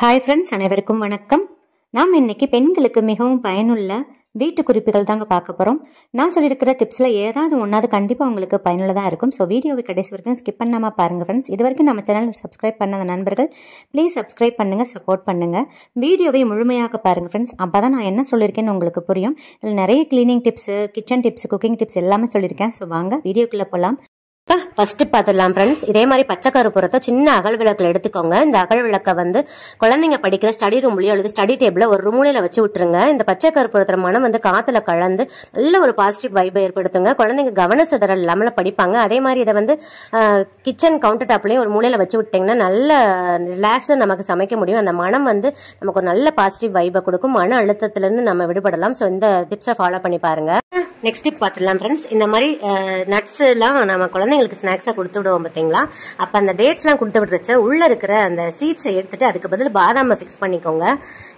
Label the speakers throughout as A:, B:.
A: Hi friends, அனைவருக்கும் வணக்கம். நாம் இன்னைக்கு பெண்களுக்கு மிகவும் பயனுள்ள வீட்டு குறிப்புகள் தாங்க பார்க்க போகிறோம். நான் சொல்லியிருக்கிற டிப்ஸில் ஏதாவது ஒன்றாவது கண்டிப்பாக உங்களுக்கு பயனுள்ளதாக இருக்கும். ஸோ வீடியோவை கடைசி வரைக்கும் ஸ்கிப் பண்ணாமல் பாருங்கள் ஃப்ரெண்ட்ஸ். இது வரைக்கும் நம்ம சேனல் சப்ஸ்கிரைப் பண்ணாத நண்பர்கள் ப்ளீஸ் சப்ஸ்கிரைப் பண்ணுங்கள், சப்போர்ட் பண்ணுங்கள். வீடியோவை முழுமையாக பாருங்கள் ஃப்ரெண்ட்ஸ். அப்போ தான் நான் என்ன சொல்லியிருக்கேன்னு உங்களுக்கு புரியும். இதில் நிறைய cleaning tips, kitchen tips, cooking tips எல்லாமே சொல்லியிருக்கேன். ஸோ வாங்க வீடியோக்குள்ளே போகலாம்.
B: ஃபர்ஸ்ட் பார்த்துடலாம் ஃப்ரெண்ட்ஸ். இதே மாதிரி பச்சை கருப்புரத்தை சின்ன அகல் விளக்கில் எடுத்துக்கோங்க. இந்த அகல் விளக்கை குழந்தைங்க படிக்கிற ஸ்டடி ரூம்லயோ அல்லது ஸ்டடி டேபிள ஒரு மூலையில வச்சு விட்டுருங்க. இந்த பச்சை கருப்புரத்துல மனம் காத்துல கலந்து நல்ல ஒரு பாசிட்டிவ் வைபை ஏற்படுத்துங்க. குழந்தைங்க கவன சிதறல் இல்லாமல் படிப்பாங்க. அதே மாதிரி இதை கிச்சன் கவுண்டர் டாப்லயும் ஒரு மூலையில வச்சு விட்டீங்கன்னா நல்ல ரிலாக்ஸ்டா நமக்கு சமைக்க முடியும். அந்த மனம் நமக்கு ஒரு நல்ல பாசிட்டிவ் வைபை கொடுக்கும். மன அழுத்தத்திலிருந்து நம்ம விடுபடலாம். ஸோ இந்த டிப்ஸை ஃபாலோ பண்ணி பாருங்க. நெக்ஸ்ட் டிப் பார்த்துடலாம் ஃப்ரெண்ட்ஸ். இந்த மாதிரி நட்ஸ் எல்லாம் நம்ம குழந்தைங்களுக்கு ஸ்நாக்ஸா கொடுத்து விடுவோம் பார்த்தீங்களா? அப்ப அந்த டேட்ஸ் எல்லாம் கொடுத்து விடுறச்ச உள்ள இருக்கிற அந்த சீட்ஸை எடுத்துட்டு அதுக்கு பதில் பாதாமை ஃபிக்ஸ் பண்ணிக்கோங்க.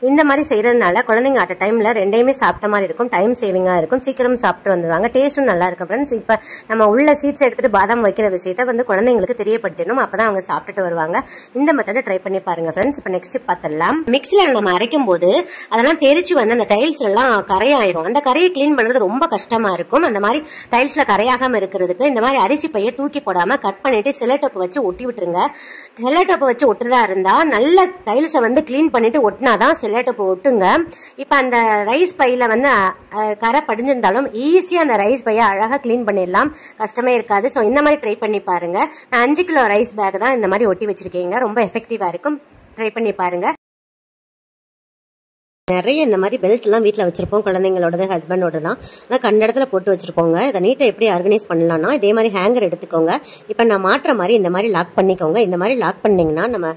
B: இந்த மாதிரி செய்யறதுனால குழந்தைங்க அட் டைம்ல ரெண்டையுமே சாப்பிட்ட மாதிரி இருக்கும். டைம் சேவிங்கா இருக்கும். சீக்கிரம் சாப்பிட்டு வந்துடுவாங்க. டேஸ்டும் நல்லா இருக்கும் ஃப்ரெண்ட்ஸ். இப்ப நம்ம உள்ள சீட்ஸ் எடுத்துட்டு பாதாம் வைக்கிற விஷயத்த குழந்தைங்களுக்கு தெரியப்படுத்தணும். அப்பதான் அவங்க சாப்பிட்டுட்டு வருவாங்க. இந்த மெத்தடை ட்ரை பண்ணி பாருங்க ஃப்ரெண்ட்ஸ். இப்ப நெக்ஸ்ட் பார்த்துடலாம். மிக்ஸில நம்ம அரைக்கும் போது அதெல்லாம் தெரிச்சு அந்த டைல்ஸ் எல்லாம் கரையாயிரும். அந்த கரையை கிளீன் பண்றது ரொம்ப கஷ்டமா இருக்கும். அந்த மாதிரி டைல்ஸ்ல கரையாகாம இருக்கிறதுக்கு இந்த மாதிரி அரிசி பைய தூக்கி போடாம கட் பண்ணிட்டு செலோடேப் வச்சு ஒட்டி விட்டுருங்க. செலோடேப் வச்சு ஒட்டுறதா இருந்தா நல்ல டைல்ஸை கிளீன் பண்ணிட்டு ஒட்டினாதான் செலோடேப் ஒட்டுங்க. இப்ப அந்த ரைஸ் பையில கரை படிஞ்சிருந்தாலும் ஈஸியா அந்த ரைஸ் பைய அழகா கிளீன் பண்ணிடலாம். கஷ்டமே இருக்காது. ஸோ இந்த மாதிரி ட்ரை பண்ணி பாருங்க. நான் 5 கிலோ ரைஸ் பேக் தான் இந்த மாதிரி ஒட்டி வச்சிருக்கீங்க. ரொம்ப எஃபெக்டிவா இருக்கும். ட்ரை பண்ணி பாருங்க. நிறைய இந்த மாதிரி பெல்ட் எல்லாம் வீட்டில் வச்சிருப்போம். குழந்தைங்களோடது, ஹஸ்பண்டோட தான். ஆனால் கண்ட இடத்துல போட்டு வச்சிருப்போங்க. இதை நீட்டை எப்படி ஆர்கனைஸ் பண்ணலாம்னா இதே மாதிரி ஹேங்கர் எடுத்துக்கோங்க. இப்போ நான் மாற்ற மாதிரி இந்த மாதிரி லாக் பண்ணிக்கோங்க. இந்த மாதிரி லாக் பண்ணிங்கன்னா நம்ம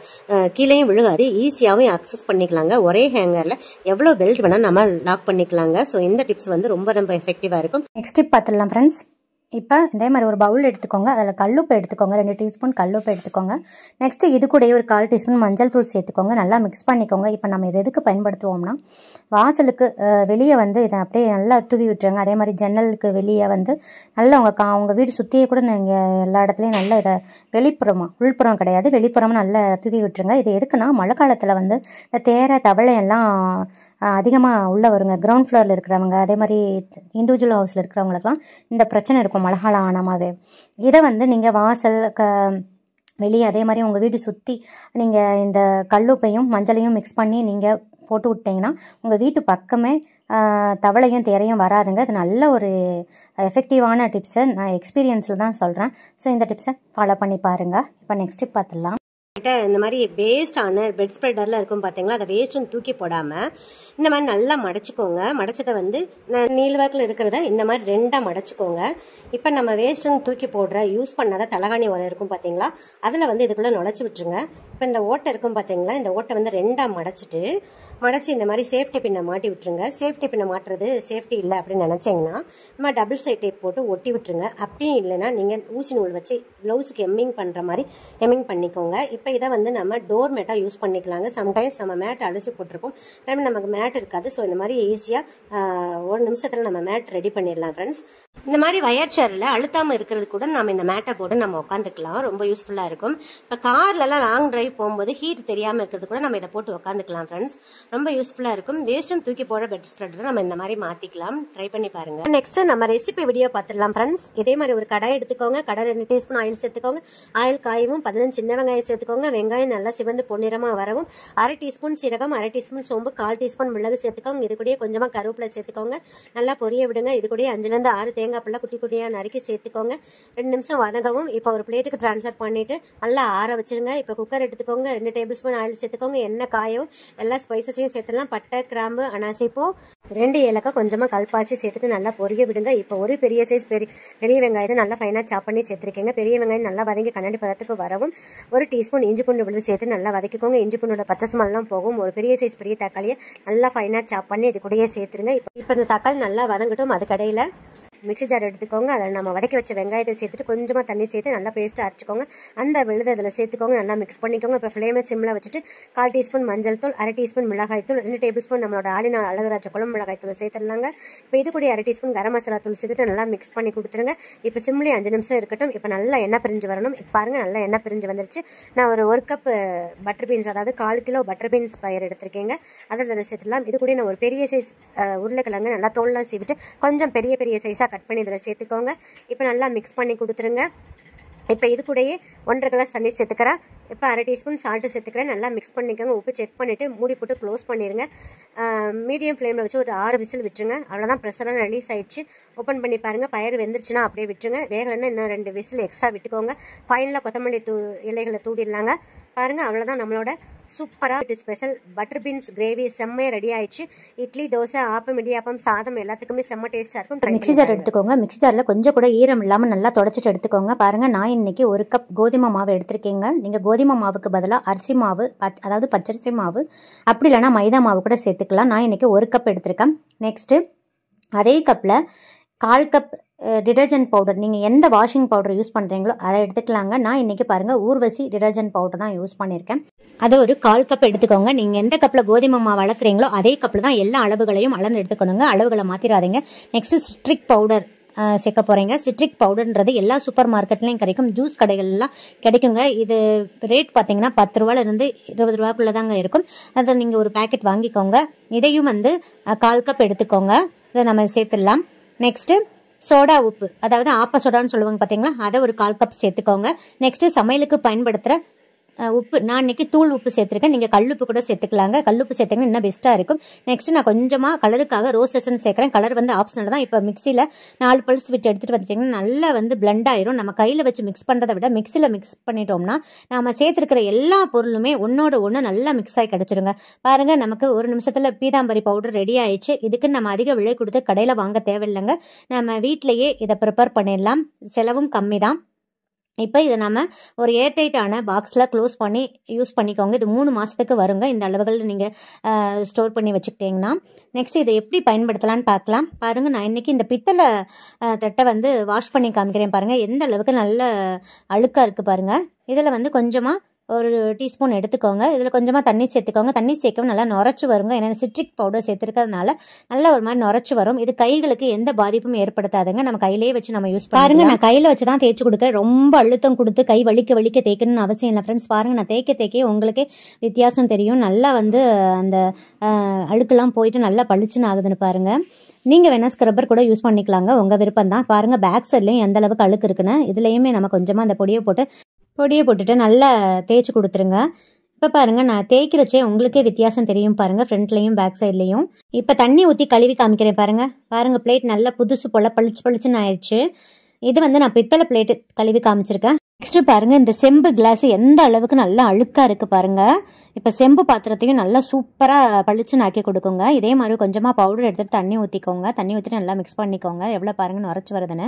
B: கீழேயும் விழுகாது. ஈஸியாகவும் அக்சஸ் பண்ணிக்கலாங்க. ஒரே ஹேங்கரில் எவ்வளோ பெல்ட் வேணால் நம்ம லாக் பண்ணிக்கலாங்க. ஸோ இந்த டிப்ஸ் ரொம்ப ரொம்ப எஃபெக்டிவாக இருக்கும்.
A: நெக்ஸ்ட் டிப் பார்த்துடலாம் ஃப்ரெண்ட்ஸ். இப்போ இதே மாதிரி ஒரு பவுல் எடுத்துக்கோங்க. அதில் கல்லுப்பு எடுத்துக்கோங்க. 2 டீஸ்பூன் கல்லுப்பு எடுத்துக்கோங்க. நெக்ஸ்ட்டு இது கூட ஒரு 1/4 டீஸ்பூன் மஞ்சள் தூள் சேர்த்துக்கோங்க. நல்லா மிக்ஸ் பண்ணிக்கோங்க. இப்போ நம்ம இதை எதுக்கு பயன்படுத்துவோம்னா வாசலுக்கு வெளியே இதை அப்படியே நல்லா தூவி விட்டுருங்க. அதே மாதிரி ஜன்னலுக்கு வெளியே நல்லா உங்கள் வீடு சுற்றியே கூட நீங்கள் எல்லா இடத்துலையும் நல்லா இதை உள்புறம் கிடையாது, வெளிப்புறமும் நல்லா தூவி விட்டுருங்க. இது எதுக்குன்னா மழை காலத்தில் இந்த தேரை தவளையெல்லாம் அதிகமாக உள்ளே வருங்க. கிரவுண்ட் ஃப்ளோரில் இருக்கிறவங்க, அதே மாதிரி இண்டிவிஜுவல் ஹவுஸில் இருக்கிறவங்களுக்குலாம் இந்த பிரச்சனை இருக்கும் மழை காலம் ஆனமாவே. இதை நீங்கள் வாசல் வெளியே அதே மாதிரி உங்கள் வீடு சுற்றி நீங்கள் இந்த கல்லுப்பையும் மஞ்சளையும் மிக்ஸ் பண்ணி நீங்கள் போட்டு விட்டிங்கன்னா உங்கள் வீட்டு பக்கமே தவளையும் தேரையும் வராதுங்க. அது நல்ல ஒரு எஃபெக்டிவான டிப்ஸை நான் எக்ஸ்பீரியன்ஸில் தான் சொல்கிறேன். ஸோ இந்த டிப்ஸை ஃபாலோ பண்ணி பாருங்கள். இப்போ நெக்ஸ்ட் டிப் பார்த்துடலாம்.
B: இந்த மாதிரி வேஸ்டான பெட் ஸ்ப்ரெட்டர்ல இருக்கும் பார்த்தீங்களா? அதை வேஸ்ட்டும் தூக்கி போடாம இந்த மாதிரி நல்லா மடைச்சிக்கோங்க. மடைச்சதை நீள்வாக்கில் இருக்கிறத இந்த மாதிரி 2ஆ மடைச்சிக்கோங்க. இப்போ நம்ம வேஸ்ட்டும் தூக்கி போடுற யூஸ் பண்ணாத தலகாணி உரம் இருக்கும் பார்த்தீங்களா? அதில் இதுக்குள்ளே நுழைச்சி விட்டுருங்க. இப்போ இந்த ஓட்டை இருக்கும் பார்த்தீங்களா? இந்த ஓட்டை 2ஆ மடைச்சு இந்த மாதிரி சேஃப்டி பின்னை மாட்டி விட்டுருங்க. சேஃப்டி பின்னை மாட்டுறது சேஃப்டி இல்லை அப்படின்னு நினச்சிங்கன்னா நம்ம டபுள் சைட் டேப் போட்டு ஒட்டி விட்டுருங்க. அப்படியும் இல்லைன்னா நீங்கள் ஊசி நூல் வச்சு ப்ளவுஸுக்கு எம்மிங் பண்ணுற மாதிரி எம்மிங் பண்ணிக்கோங்க. இப்போ இதை நம்ம டோர் மேட்டாக யூஸ் பண்ணிக்கலாங்க. சம்டைம்ஸ் நம்ம மேட் அடிச்சு போட்டிருப்போம், டைம் நமக்கு மேட் இருக்காது. ஸோ இந்த மாதிரி ஈஸியாக 1 நிமிஷத்தில் நம்ம மேட் ரெடி பண்ணிடலாம் ஃப்ரெண்ட்ஸ். இந்த மாதிரி வயர் சேரில் அழுத்தாமல் இருக்கிறது கூட நம்ம இந்த மேட்டை போட்டு நம்ம உட்காந்துக்கலாம். ரொம்ப யூஸ்ஃபுல்லாக இருக்கும். இப்போ கார்லலாம் லாங் டிரைவ் போகும்போது ஹீட் தெரியாமல் இருக்கிறது கூட நம்ம இதை போட்டு உட்காந்துக்கலாம் ஃப்ரெண்ட்ஸ். ரொம்ப யூஸ்ஃபுல்லாக இருக்கும். வேஸ்ட்டும் தூக்கி போட பெட் ஸ்ப்ரெட்டர் நம்ம இந்த மாதிரி மாற்றிக்கலாம். ட்ரை பண்ணி பாருங்க. நெக்ஸ்ட் நம்ம ரெசிபி வீடியோ பார்த்துடலாம் ஃப்ரெண்ட்ஸ். இதே மாதிரி ஒரு கடாய் எடுத்துக்கோங்க. கடை 2 டீஸ்பூன் ஆயில் சேர்த்துக்கோங்க. ஆயில் காயவும் 15 சின்ன வெங்காயம் சேர்த்துக்கோங்க. வெங்காயம் நல்லா சிவந்து பொன்னிறமாக வரவும் 1/2 டீஸ்பூன் சீரகம், 1/2 டீஸ்பூன் சோம்பு, 1/4 டீஸ்பூன் மிளகு சேர்த்துக்கோங்க. இது கூட கொஞ்சமாக கருவேப்பிலை சேர்த்துக்கோங்க. நல்லா பொரிய விடுங்க. இது கூட 5லேருந்து 6 தேங்காய் பல்ல குட்டி குட்டியாக நறுக்கி சேர்த்துக்கோங்க. 2 நிமிஷம் வதங்கவும் இப்போ ஒரு பிளேட்டுக்கு ட்ரான்ஸ்ஃபர் பண்ணிட்டு நல்லா ஆற வச்சிருங்க. இப்போ குக்கர் எடுத்துக்கோங்க. 2 டேபிள் ஸ்பூன் ஆயில் சேர்த்துக்கோங்க. எண்ணெய் காயவும் எல்லா ஸ்பைசஸையும் சேர்த்துலாம். பட்டை, கிராம்பு, அனாசிப்பூ, 2 ஏலக்காய், கொஞ்சமாக கல்பாசி சேர்த்துட்டு நல்லா பொரிய விடுங்க. இப்போ ஒரு பெரிய சைஸ் பெரிய வெங்காயத்தை நல்லா ஃபைனாக சாப் பண்ணி சேர்த்துருக்கீங்க. பெரிய வெங்காயம் நல்லா வதங்கி கண்ணாடி பதத்துக்கு வரவும் 1 டீஸ்பூன் இஞ்சி பூண்டு விழுது சேர்த்து நல்லா வதக்கிக்கோங்க. இஞ்சி பூண்டோட பச்சை ஸ்மெல்லாம் போகும். ஒரு பெரிய சைஸ் பெரிய தக்காளியை நல்லா ஃபைனாக சாப் பண்ணி இது கூடயே சேர்த்துருங்க. இப்போ இந்த தக்காளி நல்லா வதங்கட்டும். அது கடையில் மிக்ஸி ஜார் எடுத்துக்கோங்க. அதில் நம்ம வதக்கி வச்ச வெங்காயத்தை சேர்த்துட்டு கொஞ்சமாக தண்ணி சேர்த்து நல்லா பேஸ்ட்டாக அரைச்சிக்கோங்க. அந்த விழுது அதில் சேர்த்துக்கோங்க, நல்லா மிக்ஸ் பண்ணிக்கோங்க. இப்போ ஃப்ளேமை சிம்மில் வச்சுட்டு 1/4 டீஸ்பூன் மஞ்சள் தூள், 1/2 டீஸ்பூன் மிளகாய் தூள், 2 டேபிள் ஸ்பூன் நம்மளோட ஆளினால் அழகுராஜ குழம்பு மிளகாய் தூள் சேர்த்துடலாங்க. இப்போ இது கூட 1/2 டீஸ்பூன் கரம் மசாலா தூள் சேர்த்துட்டு நல்லா மிக்ஸ் பண்ணி கொடுத்துருங்க. இப்போ சிம்லேயே 5 நிமிஷம் இருக்கட்டும். இப்போ நல்லா எண்ணெய் பிரிஞ்சு வரணும். இப்போ பாருங்கள் நல்லா எண்ணெய் பிரிஞ்சு வந்துருச்சு. நான் ஒரு கப் பட்டர் பீன்ஸ், அதாவது 1/4 கிலோ பட்டர் பீன்ஸ் பயிர் எடுத்திருக்கேங்க, அதை சேர்த்துடலாம். இது கூட நான் ஒரு பெரிய சைஸ் உருளைக்கிழங்கு நல்லா தோல்லாம் சீவிட்டு கொஞ்சம் பெரிய பெரிய சைஸாக கட் பண்ணி இதில் சேர்த்துக்கோங்க. இப்போ நல்லா மிக்ஸ் பண்ணி கொடுத்துருங்க. இப்போ இது கூடயே 1.5 கிளாஸ் தண்ணி சேர்த்துக்கிறேன். இப்போ 1/2 டீஸ்பூன் சால்ட்டு சேர்த்துக்கிறேன். நல்லா மிக்ஸ் பண்ணிக்கோங்க. உப்பு செக் பண்ணிவிட்டு மூடி போட்டு க்ளோஸ் பண்ணிடுங்க. மீடியம் ஃப்ளேமில் வச்சு ஒரு 6 விசில் விட்டுருங்க. அவ்வளோதான், ப்ரெஷரெலாம் ரிலீஸ் ஆகிடுச்சு. ஓப்பன் பண்ணி பாருங்கள். பயிர் வெந்துருச்சுன்னா அப்படியே விட்டுருங்க. வேகலைன்னா இன்னும் 2 விசில் எக்ஸ்ட்ரா விட்டுக்கோங்க. ஃபைனலாக கொத்தமல்லி இலைகளை தூடிடலாங்க. பாருங்கள், அவ்வளோதான் நம்மளோட சூப்பராக ஸ்பெஷல் பட்டர் பீன்ஸ் கிரேவி செம்மையாக ரெடி ஆயிடுச்சு. இட்லி, தோசை, ஆப்பம், இடியாப்பம், சாதம் எல்லாத்துக்குமே செம்ம டேஸ்ட்டாக இருக்கும்.
A: மிக்ஸி ஜார் எடுத்துக்கோங்க. மிக்ஸி ஜாரில் கொஞ்சம் கூட ஈரம் இல்லாமல் நல்லா தொடச்சிட்டு எடுத்துக்கோங்க. பாருங்கள், நான் இன்றைக்கி 1 கப் கோதுமை மாவு எடுத்திருக்கேங்க. நீங்கள் கோதுமை மாவுக்கு பதிலாக அரிசி மாவு, அதாவது பச்சரிசி மாவு, அப்படி இல்லைனா மைதா மாவு கூட சேர்த்துக்கலாம். நான் இன்றைக்கி 1 கப் எடுத்திருக்கேன். நெக்ஸ்ட்டு அதே கப்பில் 1/4 கப் டிடர்ஜென்ட் பவுடர், நீங்கள் எந்த வாஷிங் பவுடர் யூஸ் பண்ணுறீங்களோ அதை எடுத்துக்கலாங்க. நான் இன்றைக்கி பாருங்கள் ஊர்வசி டிடர்ஜென்ட் பவுடர் தான் யூஸ் பண்ணியிருக்கேன். அது ஒரு 1/4 கப் எடுத்துக்கோங்க. நீங்கள் எந்த கப்பில் கோதுமை மாவு அளக்குறீங்களோ அதே கப்பில் தான் எல்லா அளவுகளையும் அளந்து எடுத்துக்கணுங்க. அளவுகளை மாற்றிடாதீங்க. நெக்ஸ்ட்டு சிட்ரிக் பவுடர் சேர்க்க போகிறீங்க. சிட்ரிக் பவுடர்ன்றது எல்லா சூப்பர் மார்க்கெட்லேயும் கிடைக்கும், ஜூஸ் கடைகள்லாம் கிடைக்குங்க. இது ரேட் பார்த்தீங்கன்னா 10 ரூபாயிலிருந்து 20 ரூபாய்க்குள்ளே தாங்க இருக்கும். அதை நீங்கள் ஒரு பேக்கெட் வாங்கிக்கோங்க. இதையும் 1/4 கப் எடுத்துக்கோங்க. இதை நம்ம சேர்த்துடலாம். நெக்ஸ்ட்டு சோடா உப்பு, அதாவது ஆப்ப சோடான்னு சொல்லுவாங்க பார்த்தீங்களா, அதை ஒரு 1/4 கப் சேர்த்துக்கோங்க. நெக்ஸ்ட்டு சமையலுக்கு பயன்படுத்துகிற உப்பு, நான் இன்றைக்கி தூள் உப்பு சேர்த்துருக்கேன். நீங்கள் கல்லுப்பு கூட சேர்த்துக்கலாங்க. கல்லுப்பு சேர்த்திங்கன்னா இன்னும் பெஸ்ட்டாக இருக்கும். நெக்ஸ்ட்டு நான் கொஞ்சமாக கலருக்காக ரோஸ் எசன்ஸ் சேர்க்குறேன். கலர் ஆப்ஷனல் தான். இப்போ மிக்சியில் 4 பல்ஸ் விட்டு எடுத்துகிட்டு வந்துட்டிங்கன்னா நல்லா பிளெண்ட் ஆயிரும். நம்ம கையில் வச்சு மிக்ஸ் பண்ணுறதை விட மிக்சியில் மிக்ஸ் பண்ணிட்டோம்னா நம்ம சேர்த்துருக்கிற எல்லா பொருளுமே ஒன்றோட ஒன்று நல்லா மிக்ஸ் ஆகி கிடச்சிருங்க. பாருங்கள், நமக்கு 1 நிமிஷத்தில் பீதாம்பரி பவுடர் ரெடி ஆயிடுச்சு. இதுக்கு நம்ம அதிக விலை கொடுத்து கடையில் வாங்க தேவையில்லைங்க. நம்ம வீட்டிலையே இதை ப்ரிப்பேர் பண்ணிடலாம். செலவும் கம்மி தான். இப்போ இதை நம்ம ஒரு ஏர்டைட்டான பாக்ஸில் க்ளோஸ் பண்ணி யூஸ் பண்ணிக்கோங்க. இது 3 மாதத்துக்கு வருங்க, இந்த அளவுகளில் நீங்கள் ஸ்டோர் பண்ணி வச்சுக்கிட்டிங்கன்னா. நெக்ஸ்ட் இதை எப்படி பயன்படுத்தலான்னு பார்க்கலாம். பாருங்கள், நான் இன்றைக்கி இந்த பித்தளை தட்டை வாஷ் பண்ணி காமிக்கிறேன். பாருங்கள் எந்த அளவுக்கு நல்ல அழுக்காக இருக்குது பாருங்கள். இதில் கொஞ்சமாக 1 டீஸ்பூன் எடுத்துக்கோங்க. இதில் கொஞ்சமாக தண்ணி சேர்த்துக்கோங்க. தண்ணி சேர்க்கவும் நல்லா நுரைச்சி வருங்க. ஏன்னா சிட்ரிக் பவுடர் சேர்த்துருக்கிறதுனால நல்லா ஒரு மாதிரி நுரைச்சி வரும். இது கைகளுக்கு எந்த பாதிப்பும் ஏற்படுத்தாதுங்க. நம்ம கையிலேயே வச்சு நம்ம யூஸ் பாருங்கள். நான் கையில் வச்சு தான் தேய்ச்சி கொடுக்குறேன். ரொம்ப அழுத்தம் கொடுத்து கை வலிக்க தேய்க்கணும்னு அவசியம் இல்லை ஃப்ரெண்ட்ஸ். பாருங்கள், நான் தேய்க்க உங்களுக்கே வித்தியாசம் தெரியும். நல்லா அந்த அழுக்கெல்லாம் போயிட்டு நல்லா பளிச்சுன்னு ஆகுதுன்னு பாருங்கள். நீங்கள் வேணால் ஸ்க்ரப்பர் கூட யூஸ் பண்ணிக்கலாங்க, உங்கள் விருப்பம் தான். பாருங்கள், பேக் சைட்லேயும் எந்த அளவுக்கு அழுக்கு இருக்குன்னு. இதுலேயுமே நம்ம கொஞ்சமாக அந்த பொடியை போட்டுட்டு நல்லா தேய்ச்சி கொடுத்துருங்க. இப்போ பாருங்கள், நான் தேய்க்கிறச்சே உங்களுக்கே வித்தியாசம் தெரியும் பாருங்கள், ஃப்ரண்ட்லேயும் பேக் சைட்லேயும். இப்போ தண்ணி ஊற்றி கழுவி காமிக்கிறேன் பாருங்கள். பிளேட் நல்லா புதுசு போல் பளிச்சுன்னு ஆயிடுச்சு. இது நான் பித்தளை பிளேட்டு கழுவி காமிச்சிருக்கேன். நெக்ஸ்ட்டு பாருங்கள், இந்த செம்பு கிளாஸ் எந்த அளவுக்கு நல்லா அழுக்காக இருக்குது பாருங்கள். இப்போ செம்பு பாத்திரத்தையும் நல்லா சூப்பராக பளிச்சுன்னு ஆக்கி கொடுக்குங்க. இதே மாதிரி கொஞ்சமாக பவுடர் எடுத்துகிட்டு தண்ணி ஊற்றிக்கோங்க. தண்ணி ஊற்றிட்டு நல்லா மிக்ஸ் பண்ணிக்கோங்க. எவ்வளோ பாருங்கள் நுரைச்சி வருதுன்னு.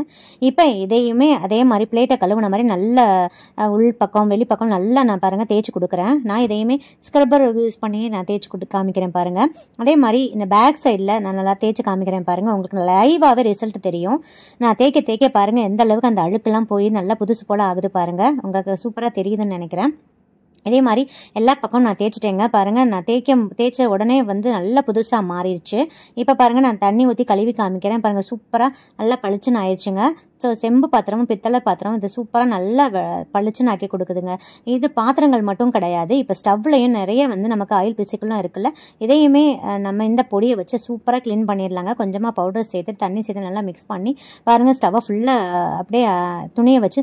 A: இப்போ இதையுமே அதே மாதிரி பிளேட்டை கழுவுன மாதிரி நல்ல உள் பக்கம் வெளிப்பக்கம் நல்லா நான் பாருங்கள் தேய்ச்சி கொடுக்குறேன். நான் இதையுமே ஸ்க்ரப்பர் யூஸ் பண்ணி நான் தேய்ச்சி காமிக்கிறேன் பாருங்கள். அதே மாதிரி இந்த பேக் சைடில் நான் நல்லா தேய்ச்சி காமிக்கிறேன் பாருங்கள். உங்களுக்கு லைவாகவே ரிசல்ட் தெரியும். நான் தேய்க்க பாருங்கள் எந்த அளவுக்கு அந்த அழுக்கெல்லாம் போய் நல்லா புதுசு போல் ஆகுது பாருங்கள். உங்களுக்கு சூப்பராக தெரியுதுன்னு நினைக்கிறேன். இதே மாதிரி எல்லா பக்கம் நான் தேய்ச்சிட்டேங்க. பாருங்கள், நான் தேய்ச்ச உடனே நல்லா புதுசாக மாறிடுச்சு. இப்போ பாருங்கள், நான் தண்ணி ஊற்றி கழுவி காமிக்கிறேன் பாருங்கள். சூப்பராக நல்லா பளிச்சுன்னு ஆயிடுச்சுங்க. ஸோ செம்பு பாத்திரமும் பித்தளை பாத்திரமும் இது சூப்பராக நல்லா பளிச்சுன்னு ஆக்கி கொடுக்குதுங்க. இது பாத்திரங்கள் மட்டும் கிடையாது, இப்போ ஸ்டவ்லையும் நிறைய நமக்கு ஆயில் பிசுக்கெல்லாம் இருக்குல்ல, இதையுமே நம்ம இந்த பொடியை வச்சு சூப்பராக க்ளீன் பண்ணிடலாங்க. கொஞ்சமாக பவுடர் சேர்த்து தண்ணி சேர்த்து நல்லா மிக்ஸ் பண்ணி பாருங்கள், ஸ்டவ்வை ஃபுல்லாக அப்படியே துணியை வச்சு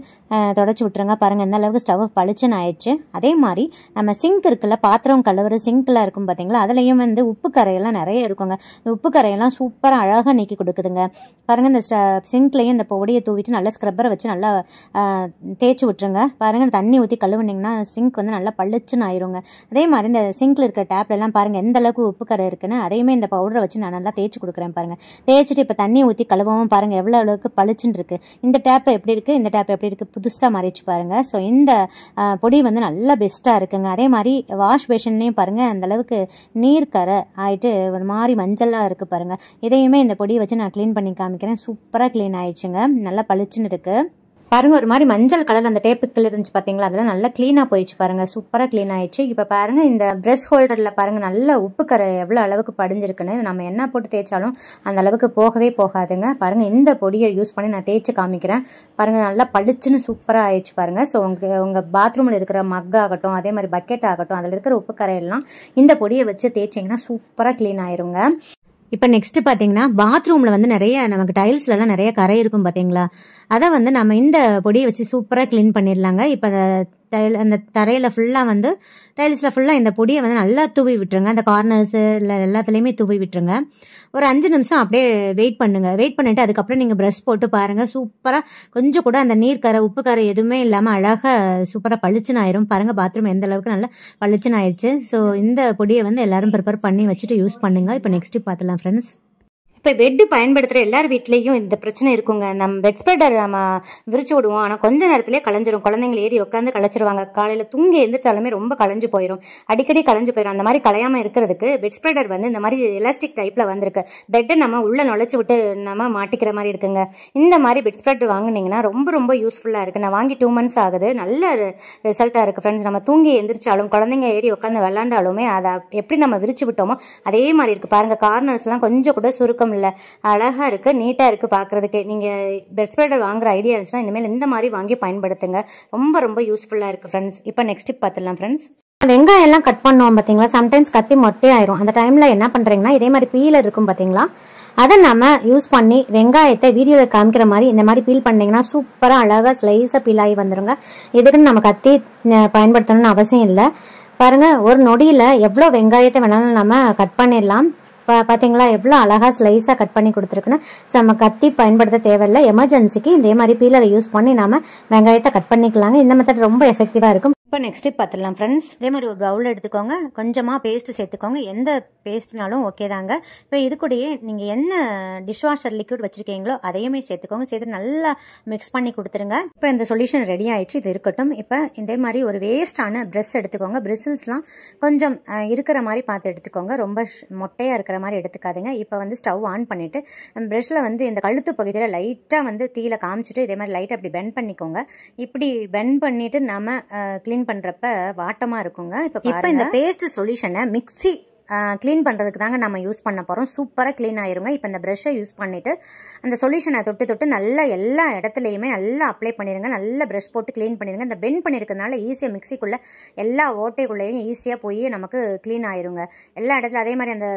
A: தொடச்சி விட்டுருங்க. பாருங்கள் எந்த அளவுக்கு ஸ்டவ் பளிச்சுன்னு ஆயிடுச்சு. அதே மாதிரி நம்ம சிங்க் இருக்குல்ல, பாத்திரம் கழுவுற சிங்க்லாம் இருக்கும் பார்த்தீங்களா, அதுலேயும் உப்பு கரையெல்லாம் நிறைய இருக்குங்க. இந்த உப்பு கரையெல்லாம் சூப்பராக அழகாக நீக்கி கொடுக்குதுங்க. பாருங்கள், இந்த சிங்க்லேயும் இந்த பொடியை தூவிட்டு நல்லா ஸ்க்ரப்பரை வச்சு நல்லா தேய்ச்சி விட்டுருங்க. பாருங்கள், தண்ணி ஊற்றி கழுவுனிங்கன்னா சிங்க் வந்து நல்லா பளிச்சுன்னு ஆயிருங்க. அதே மாதிரி இந்த சிங்க்கில் இருக்கிற டேப்லெல்லாம் பாருங்கள் எந்த அளவுக்கு உப்பு கரை இருக்குன்னு. அதையுமே இந்த பவுடரை வச்சு நான் நல்லா தேய்ச்சி கொடுக்குறேன் பாருங்கள். தேய்ச்சிட்டு இப்போ தண்ணி ஊற்றி கழுவவும் பாருங்கள் எவ்வளோ அளவுக்கு பளிச்சுன்னு இருக்குது. இந்த டேப் எப்படி இருக்குது, இந்த டேப் எப்படி இருக்குது, புதுசாக மாறிச்சு பாருங்கள். ஸோ இந்த பொடி வந்து நல்லா பெஸ்ட்டாக இருக்குங்க. அதே மாதிரி வாஷ் பேஷன்லேயும் பாருங்கள் அந்தளவுக்கு நீர் கரை ஆகிட்டு ஒரு மாதிரி மஞ்சளாக இருக்குது பாருங்கள். இதையுமே இந்த பொடியை வச்சு நான் க்ளீன் பண்ணி காமிக்கிறேன். சூப்பராக க்ளீன் ஆயிடுச்சுங்க, நல்லா பளிச்சுன்னு இருக்குது பாருங்கள். ஒரு மாதிரி மஞ்சள் கலர் அந்த டேப்புக்குள்ள இருந்துச்சு பார்த்தீங்களா, அதெல்லாம் நல்லா க்ளீனாக போயிடுச்சு பாருங்கள். சூப்பராக க்ளீன் ஆயிடுச்சு. இப்போ பாருங்கள் இந்த ப்ரெஷ் ஹோல்டரில் பாருங்கள் நல்ல உப்பு கரை எவ்வளோ அளவுக்கு படிஞ்சிருக்குன்னு. நம்ம என்ன போட்டு தேய்ச்சாலும் அந்த அளவுக்கு போகவே போகாதுங்க. பாருங்கள், இந்த பொடியை யூஸ் பண்ணி நான் தேய்ச்சி காமிக்கிறேன் பாருங்கள். நல்லா பளிச்சுன்னு சூப்பராக ஆயிடுச்சு பாருங்கள். ஸோ உங்கள் பாத்ரூமில் இருக்கிற மக் ஆகட்டும், அதே மாதிரி பக்கெட் ஆகட்டும், அதில் இருக்கிற உப்பு கரையெல்லாம் இந்த பொடியை வச்சு தேய்ச்சிங்கன்னா சூப்பராக க்ளீன் ஆயிருங்க. இப்போ நெக்ஸ்ட்டு பார்த்தீங்கன்னா பாத்ரூமில் வந்து நிறைய நமக்கு டைல்ஸ்லலாம் நிறைய கரை இருக்கும் பார்த்தீங்களா, அதை வந்து நம்ம இந்த பொடியை வச்சு சூப்பராக க்ளீன் பண்ணிடலாங்க. இப்போ அந்த தரையில் ஃபுல்லாக வந்து டைல்ஸில் ஃபுல்லாக இந்த பொடியை வந்து நல்லா தூவி விட்டுருங்க. அந்த கார்னர்ஸு இல்லை எல்லாத்துலேயுமே தூவி விட்டுருங்க. ஒரு 5 நிமிஷம் அப்படியே வெயிட் பண்ணுங்கள். வெயிட் பண்ணிவிட்டு அதுக்கப்புறம் நீங்கள் ப்ரஷ் போட்டு பாருங்கள். சூப்பராக கொஞ்சம் கூட அந்த நீர் கரை உப்பு கரை எதுவுமே இல்லாமல் அழகாக சூப்பராக பளிச்சுன்னு ஆயிரும் பாருங்கள். பாத்ரூம் எந்த அளவுக்கு நல்லா பளிச்சுன்னு ஆயிடுச்சு. ஸோ இந்த பொடியை வந்து எல்லோரும் ப்ரிப்பேர் பண்ணி வச்சுட்டு யூஸ் பண்ணுங்கள். இப்போ நெக்ஸ்ட்டு பார்த்துலாம் ஃப்ரெண்ட்ஸ். இப்போ பெட்டு பயன்படுத்துகிற எல்லார் வீட்லேயும் இந்த பிரச்சனை இருக்குங்க. நம்ம பெட் ஸ்ப்ரெடர் நம்ம விரிச்சு விடுவோம், ஆனால் கொஞ்ச நேரத்திலே கலைஞ்சிரும். குழந்தைங்க ஏறி உட்காந்து கலைச்சிருவாங்க. காலையில் தூங்கி எழுந்திரிச்சாலுமே ரொம்ப கலைஞ்சு போயிடும், அடிக்கடி கலைஞ்சு போயிடும். அந்த மாதிரி கலையாமல் இருக்கிறதுக்கு பெட் ஸ்ப்ரெடர் வந்து இந்த மாதிரி எலாஸ்டிக் டைப்பில் வந்திருக்கு. பெட்டை நம்ம உள்ளே நுழைச்சி விட்டு நம்ம மாட்டிக்கிற மாதிரி இருக்குங்க. இந்த மாதிரி பெட் ஸ்ப்ரெடர் வாங்கினீங்கன்னா ரொம்ப ரொம்ப யூஸ்ஃபுல்லாக இருக்குது. நான் வாங்கி 2 months ஆகுது. நல்ல ரிசல்ட்டாக இருக்குது ஃப்ரெண்ட்ஸ். நம்ம தூங்கி எழுந்திரிச்சாலும் குழந்தைங்க ஏறி உட்காந்து விளாண்டாலுமே அதை எப்படி நம்ம விரிச்சு விட்டோமோ அதே மாதிரி இருக்குது பாருங்கள். கார்னர்ஸ்லாம் கொஞ்சம் கூட சுருக்கம் இல்லை, அழகாக இருக்குது, நீட்டாக இருக்குது பார்க்குறதுக்கு. நீங்கள் பெட் ஸ்ப்ரெடர் வாங்குற ஐடியா இருந்துச்சுன்னா இனிமேல் இந்த மாதிரி வாங்கி பயன்படுத்துங்க. ரொம்ப ரொம்ப யூஸ்ஃபுல்லாக இருக்குது ஃப்ரெண்ட்ஸ். இப்போ நெக்ஸ்ட் டிப் பார்த்துடலாம் ஃப்ரெண்ட்ஸ். வெங்காயம் எல்லாம் கட் பண்ணுவோம் பார்த்தீங்களா, சம்டைம்ஸ் கத்தி மொட்டையாயிரும். அந்த டைமில் என்ன பண்ணுறீங்கன்னா இதே மாதிரி பீலர் இருக்கும் பார்த்தீங்களா, அதை நம்ம யூஸ் பண்ணி வெங்காயத்தை வீடியோவில் காமிக்கிற மாதிரி இந்த மாதிரி பீல் பண்ணிங்கன்னா சூப்பராக அழகாக ஸ்லைஸாக பீல் ஆகி வந்துடுங்க. இதுக்குன்னு நம்ம கத்தி பயன்படுத்தணும்னு அவசியம் இல்லை. பாருங்கள், ஒரு நொடியில் எவ்வளோ வெங்காயத்தை வேணாலும் நம்ம கட் பண்ணிடலாம். பார்த்தீங்களா எவ்வளோ அழகாக ஸ்லைஸாக கட் பண்ணி கொடுத்துருக்குன்னு. ஸோ நம்ம கத்தி பயன்படுத்த தேவையில்லை. எமர்ஜென்சிக்கு இதே மாதிரி பீலரை யூஸ் பண்ணி நம்ம வெங்காயத்தை கட் பண்ணிக்கலாங்க. இந்த மெத்தட் ரொம்ப எஃபெக்டிவாக இருக்கும். இப்போ நெக்ஸ்ட் பார்த்துடலாம் ஃப்ரெண்ட்ஸ். இதே மாதிரி ஒரு பவுல் எடுத்துக்கோங்க, கொஞ்சமாக பேஸ்ட்டு சேர்த்துக்கோங்க. எந்த பேஸ்ட்னாலும் ஓகே தாங்க. இப்போ இது கூடயே நீங்கள் என்ன டிஷ்வாஷர் லிக்விட் வச்சுருக்கீங்களோ அதையுமே சேர்த்துக்கோங்க. சேர்த்து நல்லா மிக்ஸ் பண்ணி கொடுத்துருங்க. இப்போ இந்த சொல்யூஷன் ரெடி ஆகிடுச்சு, இது இருக்கட்டும். இப்போ இதே மாதிரி ஒரு வேஸ்டான ப்ரெஷ் எடுத்துக்கோங்க. பிரிசில்ஸ்லாம் கொஞ்சம் இருக்கிற மாதிரி பார்த்து எடுத்துக்கோங்க, ரொம்ப மொட்டையாக இருக்கிற மாதிரி எடுத்துக்காதுங்க. இப்போ வந்து ஸ்டவ் ஆன் பண்ணிவிட்டு ப்ரெஷ்ஷில் வந்து இந்த கழுத்து பகுதியில் லைட்டாக வந்து தீயில காமிச்சிட்டு இதே மாதிரி லைட்டாக அப்படி பெண்ட் பண்ணிக்கோங்க. இப்படி பெண்ட் பண்ணிவிட்டு நம்ம க்ளீன் பண்ணுறப்ப வாட்டமாக இருக்குங்க. இப்போ இந்த பேஸ்ட் சொல்யூஷனை மிக்ஸி க்ளீன் பண்ணுறதுக்கு தாங்க நம்ம யூஸ் பண்ண போகிறோம். சூப்பராக க்ளீன் ஆயிருங்க. இப்போ இந்த ப்ரஷ்ஷை யூஸ் பண்ணிவிட்டு அந்த சொல்யூஷனை தொட்டு தொட்டு நல்லா எல்லா இடத்துலையுமே நல்லா அப்ளை பண்ணிடுங்க. நல்லா ப்ரஷ் போட்டு க்ளீன் பண்ணிடுங்க. இந்த பெண்ட் பண்ணியிருக்கிறதுனால ஈஸியாக மிக்சிக்குள்ளே எல்லா ஓட்டைக்குள்ளேயும் ஈஸியாக போய் நமக்கு க்ளீன் ஆயிருங்க எல்லா இடத்துல. அதே மாதிரி அந்த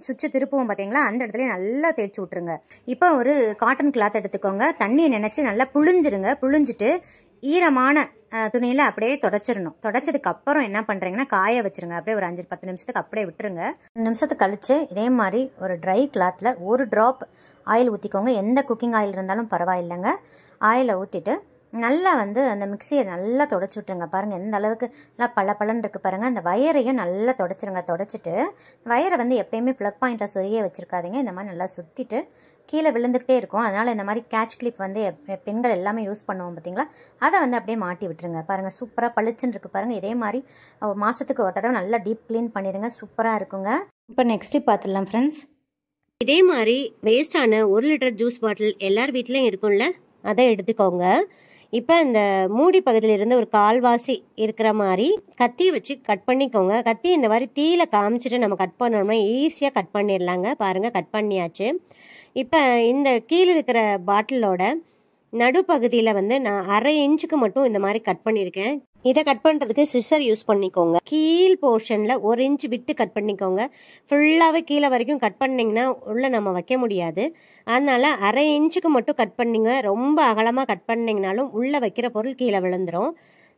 A: சுவிட்சு திருப்பவும் பார்த்தீங்களா, அந்த இடத்துலையும் நல்லா தேய்ச்சி விட்ருங்க. இப்போ ஒரு காட்டன் கிளாத் எடுத்துக்கோங்க, தண்ணியை நினச்சி நல்லா புழிஞ்சிருங்க. புழிஞ்சிட்டு ஈரமான துணியில் அப்படியே தொடச்சிடணும். தொடச்சதுக்கு அப்புறம் என்ன பண்ணுறீங்கன்னா காய வச்சுருங்க. அப்படியே ஒரு 5-10 நிமிஷத்துக்கு அப்படியே விட்டுருங்க. 5 நிமிஷத்துக்கு கழிச்சு இதே மாதிரி ஒரு ட்ரை கிளாத்தில் ஒரு ட்ராப் ஆயில் ஊற்றிக்கோங்க. எந்த குக்கிங் ஆயில் இருந்தாலும் பரவாயில்லைங்க. ஆயிலை ஊற்றிட்டு நல்லா வந்து அந்த மிக்சியை நல்லா தொடச்சி விட்டுருங்க. பாருங்கள் எந்த அளவுக்கு நல்லா பளபளன்னு இருக்குது பாருங்கள். அந்த வயரையும் நல்லா தொடச்சிருங்க. தொடச்சிட்டு வயரை வந்து எப்பயுமே ப்ளக் பாயிண்ட்டை சொரிய வச்சுருக்காதீங்க. இந்த மாதிரி நல்லா சுற்றிட்டு கீழே விழுந்துக்கிட்டே இருக்கும். அதனால் இந்த மாதிரி கேட்ச் கிளிப் வந்து பெண்கள் எல்லாமே யூஸ் பண்ணுவோம் பார்த்தீங்களா, அதை வந்து அப்படியே மாட்டி விட்டுருங்க. பாருங்கள் சூப்பராக பளிச்சுன்னு இருக்குது பாருங்கள். இதே மாதிரி மாதத்துக்கு ஒரு தடவை நல்லா டீப் க்ளீன் பண்ணிடுங்க. சூப்பராக இருக்குங்க. இப்போ நெக்ஸ்ட்டு பார்த்துடலாம் ஃப்ரெண்ட்ஸ்.
B: இதே மாதிரி வேஸ்டான 1 லிட்டர் ஜூஸ் பாட்டில் எல்லார் வீட்லேயும் இருக்கும்ல, அதை எடுத்துக்கோங்க. இப்போ இந்த மூடி பகுதியிலிருந்து ஒரு கால்வாசி இருக்கிற மாதிரி கத்தி வச்சு கட் பண்ணிக்கோங்க. கத்தி இந்த மாதிரி தீயில காமிச்சிட்டு நம்ம கட் பண்ணோம்னா ஈஸியாக கட் பண்ணிடலாங்க. பாருங்கள் கட் பண்ணியாச்சு. இப்போ இந்த கீழே இருக்கிற பாட்டிலோட நடுப்பகுதியில் வந்து நான் 1/2 இன்ச்சுக்கு மட்டும் இந்த மாதிரி கட் பண்ணியிருக்கேன். இதை கட் பண்ணுறதுக்கு சிசர் யூஸ் பண்ணிக்கோங்க. கீழ் போர்ஷனில் 1 இன்ச் விட்டு கட் பண்ணிக்கோங்க. ஃபுல்லாகவே கீழே வரைக்கும் கட் பண்ணிங்கன்னா உள்ளே நம்ம வைக்க முடியாது. அதனால் 1/2 இன்ச்சுக்கு மட்டும் கட் பண்ணிங்க. ரொம்ப அகலமாக கட் பண்ணிங்கனாலும் உள்ளே வைக்கிற பொருள் கீழே விழுந்துடும்.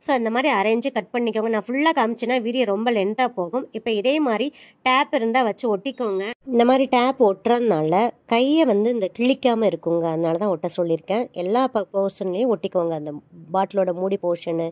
B: ஸோ அந்த மாதிரி அரைஞ்சு கட் பண்ணிக்கோங்க. நான் ஃபுல்லாக காமிச்சேன்னா வீடியோ ரொம்ப லென்த்தாக போகும். இப்போ இதே மாதிரி டேப் இருந்தால் வச்சு ஒட்டிக்கோங்க. இந்த மாதிரி டேப் ஒட்டுறதுனால கையை வந்து இந்த கிழிக்காமல் இருக்குங்க, அதனால தான் ஒட்ட சொல்லியிருக்கேன். எல்லா போர்ஷன்லேயும் ஒட்டிக்கோங்க, அந்த பாட்டிலோட மூடி போர்ஷனு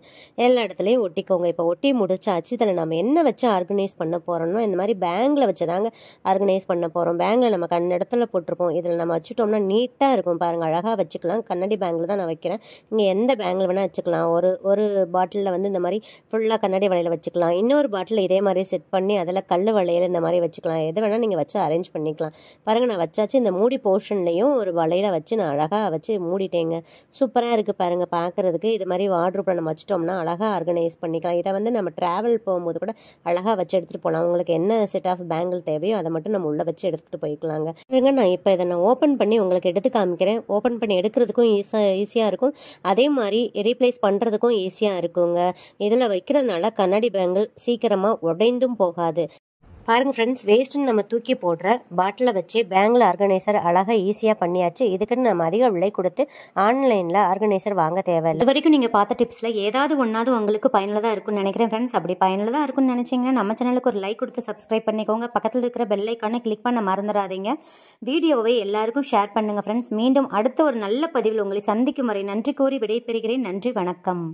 B: எல்லா இடத்துலையும் ஒட்டிக்கோங்க. இப்போ ஒட்டி முடிச்சாச்சு. இதில் நம்ம என்ன வச்சு ஆர்கனைஸ் பண்ண போகிறோம்னா இந்த மாதிரி பேங்கில் வச்சு தாங்க ஆர்கனைஸ் பண்ண போகிறோம். பேங்கில் நம்ம இடத்துல போட்டிருப்போம். இதில் நம்ம வச்சுட்டோம்னா நீட்டாக இருக்கும் பாருங்கள், அழகாக வச்சுக்கலாம். கண்ணாடி பேங்கில் தான் நான் வைக்கிறேன். நீங்கள் எந்த பேங்கில் வேணால் வச்சுக்கலாம். ஒரு பாட்டிலில் வந்து இந்த மாதிரி ஃபுல்லாக கண்ணாடி வளையல் வச்சுக்கலாம். இன்னொரு பாட்டில் இதே மாதிரி செட் பண்ணி அதில் கல் வளையல் இந்த மாதிரி வச்சுக்கலாம். எது வேணால் நீங்கள் வச்சு அரேஞ்ச் பண்ணிக்கலாம். பாருங்கள், நான் வச்சாச்சு. இந்த மூடி போர்ஷன்லேயும் ஒரு வளையலை வச்சு நான் அழகாக வச்சு மூடிட்டேங்க. சூப்பராக இருக்குது பாருங்கள் பார்க்குறதுக்கு. இது மாதிரி வார்ட்ரோப்பில் நம்ம வச்சுட்டோம்னா அழகாக ஆர்கனைஸ் பண்ணிக்கலாம். இதை வந்து நம்ம ட்ராவல் போகும்போது கூட அழகாக வச்சு எடுத்துகிட்டு போகலாம். உங்களுக்கு என்ன செட் ஆஃப் பேங்கிள் தேவையோ அதை மட்டும் நம்ம உள்ளே வச்சு எடுத்துகிட்டு போய்க்கலாங்க. நான் இப்போ இதை நான் ஓப்பன் பண்ணி உங்களுக்கு எடுத்து காமிக்கிறேன். ஓப்பன் பண்ணி எடுக்கிறதுக்கும் ஈஸியாக இருக்கும், அதே மாதிரி ரீப்ளேஸ் பண்ணுறதுக்கும் ஈஸியாக இருக்குங்க. இதில் வைக்கிறதுனால கண்ணாடி பேங்கிள் சீக்கிரமாக உடைந்தும் போகாது. பாருங்கள் ஃப்ரெண்ட்ஸ், வேஸ்ட்டுன்னு நம்ம தூக்கி போடுற பாட்டிலை வச்சு பேங்கில் ஆர்கனைசர் அழகாக ஈஸியாக பண்ணியாச்சு. இதுக்குன்னு நம்ம அதிக விலை கொடுத்து ஆன்லைனில் ஆர்கனைசர் வாங்க தேவையில்லை. இது வரைக்கும் நீங்கள் பார்த்த டிப்ஸில் ஏதாவது ஒன்றாவது உங்களுக்கு பயனுள்ளதாக இருக்கும்னு நினைக்கிறேன் ஃப்ரெண்ட்ஸ். அப்படி பயனுள்ளதாக இருக்கும்னு நினச்சிங்கன்னா நம்ம சேனலுக்கு ஒரு லைக் கொடுத்து சப்ஸ்கிரைப் பண்ணிக்கோங்க. பக்கத்தில் இருக்கிற பெல் ஐக்கானை கிளிக் பண்ண மறந்துடாதீங்க. வீடியோவை எல்லாருக்கும் ஷேர் பண்ணுங்கள் ஃப்ரெண்ட்ஸ். மீண்டும் அடுத்த ஒரு நல்ல பதிவில் உங்களை சந்திக்கும் வரை நன்றி கூறி விடைபெறுகிறேன். நன்றி, வணக்கம்.